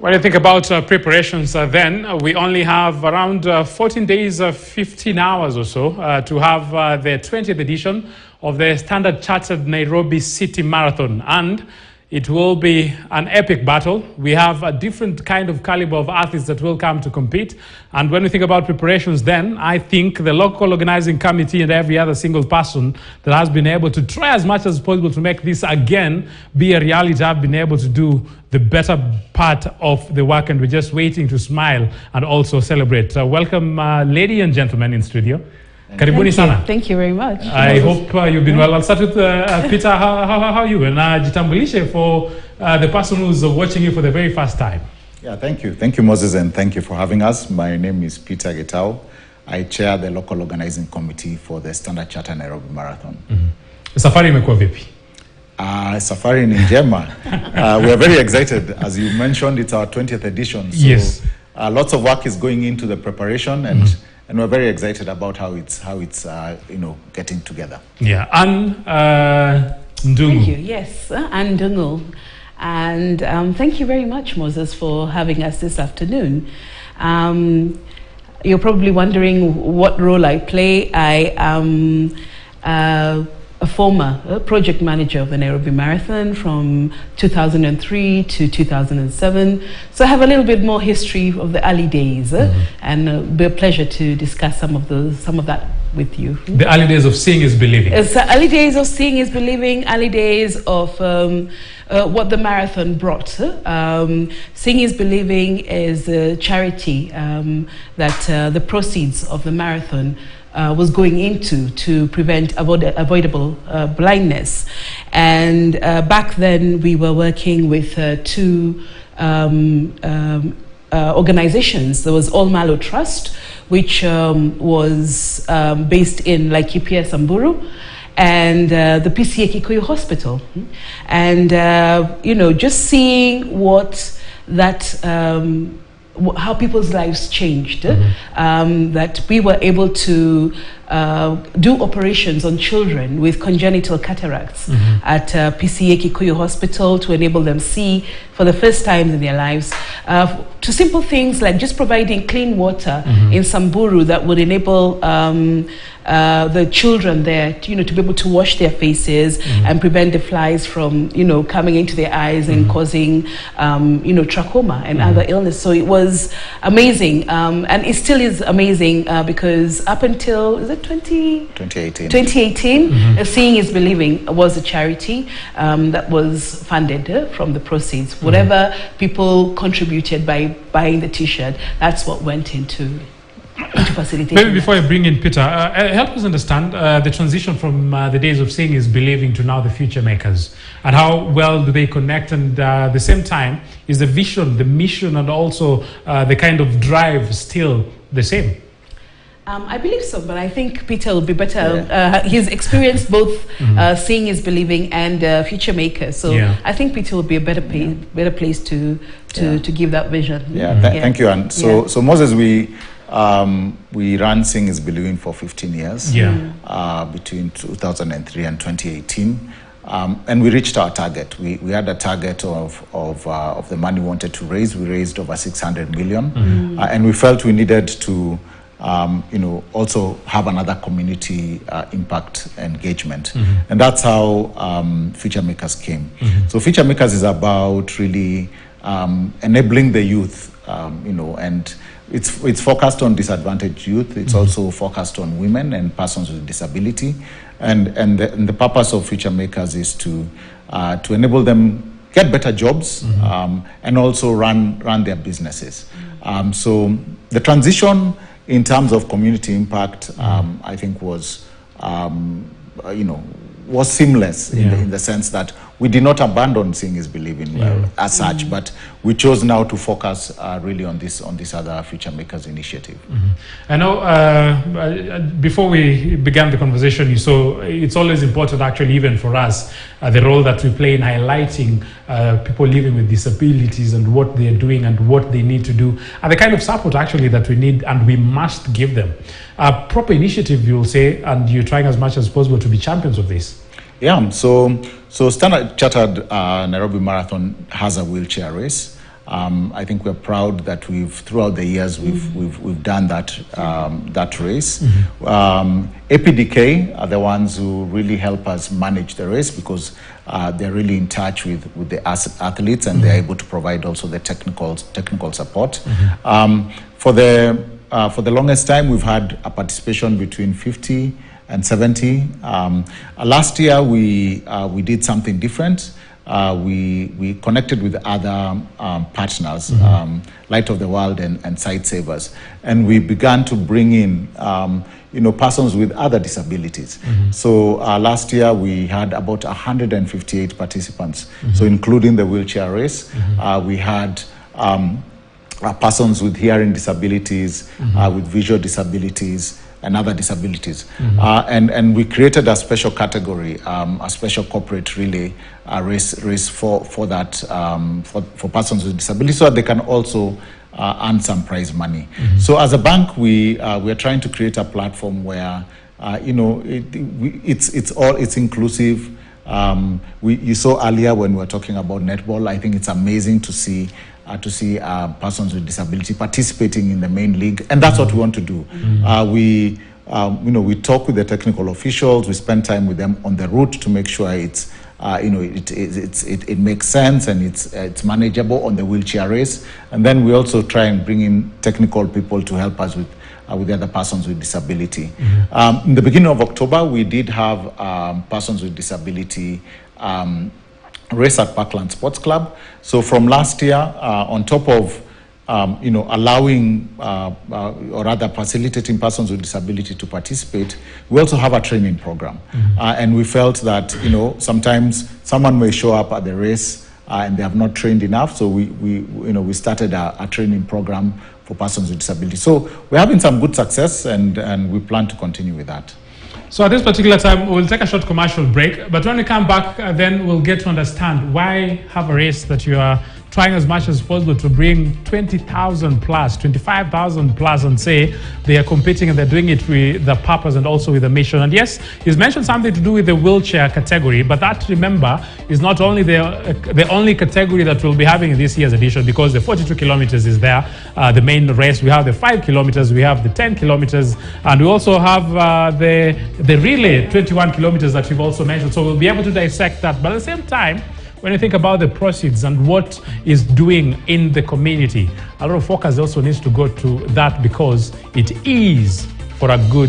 When you think about preparations, then we only have around 14 days, 15 hours or so to have the 20th edition of the Stanchart Nairobi City Marathon. And it will be an epic battle. We have a different kind of caliber of athletes that will come to compete. And when we think about preparations, then I think the local organizing committee and every other single person that has been able to try as much as possible to make this again be a reality have been able to do the better part of the work, and we're just waiting to smile and also celebrate. Welcome, ladies and gentlemen in studio. Karibuni sana. Thank you very much. I hope you've been well. I'll start with Peter. How are you? And jitambulishe for the person who's watching you for the very first time. Yeah, thank you. Thank you, Moses, and thank you for having us. My name is Peter Getao. I chair the local organizing committee for the Stanchart Nairobi Marathon. Safari imekuwa vipi? Safari ni njema. We are very excited. As you mentioned, it's our 20th edition. So yes. Lots of work is going into the preparation, and we're very excited about how it's getting together. Yeah, and Ndungu. Thank you. Yes, and Ndungu. And thank you very much, Moses, for having us this afternoon. You're probably wondering what role I play. I am a former project manager of the Nairobi Marathon from 2003 to 2007. So I have a little bit more history of the early days, and it'll be a pleasure to discuss some of that with you. The early days of seeing is believing. It's the early days of seeing is believing, early days of what the marathon brought. Seeing is Believing is a charity that the proceeds of the marathon was going into to prevent avoidable blindness. And back then we were working with two organizations. There was All Malo Trust, which was based in Laikipia, Samburu, and the PCA Kikuyu Hospital. And, just seeing what that, how people's lives changed, that we were able to do operations on children with congenital cataracts at PCA Kikuyu Hospital to enable them see for the first time in their lives, to simple things like just providing clean water in Samburu that would enable the children there to be able to wash their faces and prevent the flies from coming into their eyes and causing trachoma and other illness. So it was amazing, and it still is amazing, because up until 2018 Seeing is Believing was a charity that was funded from the proceeds. Whatever people contributed by buying the t-shirt, that's what went into facilitating. Maybe before I bring in Peter, help us understand the transition from the days of Seeing is Believing to now the Future Makers, and how well do they connect, and at the same time, is the vision, the mission, and also the kind of drive still the same? I believe so, but I think Peter will be better. He's experienced both Seeing is Believing and Future Makers, so I think Peter will be a better place to give that vision. Thank you. And so Moses, we ran Seeing is Believing for 15 years, between 2003 and 2018, and we reached our target. We had a target of the money we wanted to raise. We raised over 600 million, and we felt we needed to also have another community impact engagement. And that's how Future Makers came. So Future Makers is about really enabling the youth, and it's focused on disadvantaged youth. It's also focused on women and persons with disability. And the purpose of Future Makers is to enable them get better jobs, and also run their businesses. So the transition in terms of community impact, I think was seamless in the sense that we did not abandon Seeing is Believing as such, but we chose now to focus really on this other Future Makers initiative. I know before we began the conversation, you saw it's always important, actually, even for us, the role that we play in highlighting people living with disabilities and what they're doing and what they need to do, and the kind of support actually that we need and we must give them. A proper initiative, you'll say, and you're trying as much as possible to be champions of this. Yeah, so Stanchart Nairobi Marathon has a wheelchair race. I think we're proud that throughout the years, we've done that race. APDK are the ones who really help us manage the race, because they're really in touch with the athletes, and they're able to provide also the technical support. For the longest time, we've had a participation between 50 and 70. Last year, we did something different. We connected with other partners, Light of the World and Sight Savers, and we began to bring in persons with other disabilities. So last year we had about 158 participants, so including the wheelchair race. We had persons with hearing disabilities, with visual disabilities, and other disabilities. And we created a special category, a special corporate relay race for that, for persons with disabilities, so that they can also earn some prize money. So as a bank, we are trying to create a platform where it's inclusive. You saw earlier when we were talking about netball. I think it's amazing to see persons with disability participating in the main league, and that's what we want to do. We talk with the technical officials. We spend time with them on the route to make sure it makes sense and it's manageable on the wheelchair race. And then we also try and bring in technical people to help us with the other persons with disability. In the beginning of October, we did have persons with disability race at Parkland Sports Club. So from last year, on top of allowing or rather facilitating persons with disability to participate, we also have a training program. And we felt that sometimes someone may show up at the race and they have not trained enough. So we started a training program for persons with disability. So we're having some good success, and we plan to continue with that. So at this particular time, we'll take a short commercial break. But when we come back, then we'll get to understand why have a race that you are trying as much as possible to bring 20,000 plus, 25,000 plus, and say they are competing and they're doing it with the purpose and also with the mission. And yes, he's mentioned something to do with the wheelchair category, but that, remember, is not only the only category that we'll be having in this year's edition, because the 42 kilometers is there, the main race. We have the 5 kilometers, we have the 10 kilometers, and we also have the relay 21 kilometers that you've also mentioned. So we'll be able to dissect that. But at the same time, when you think about the proceeds and what is doing in the community, a lot of focus also needs to go to that, because it is for a good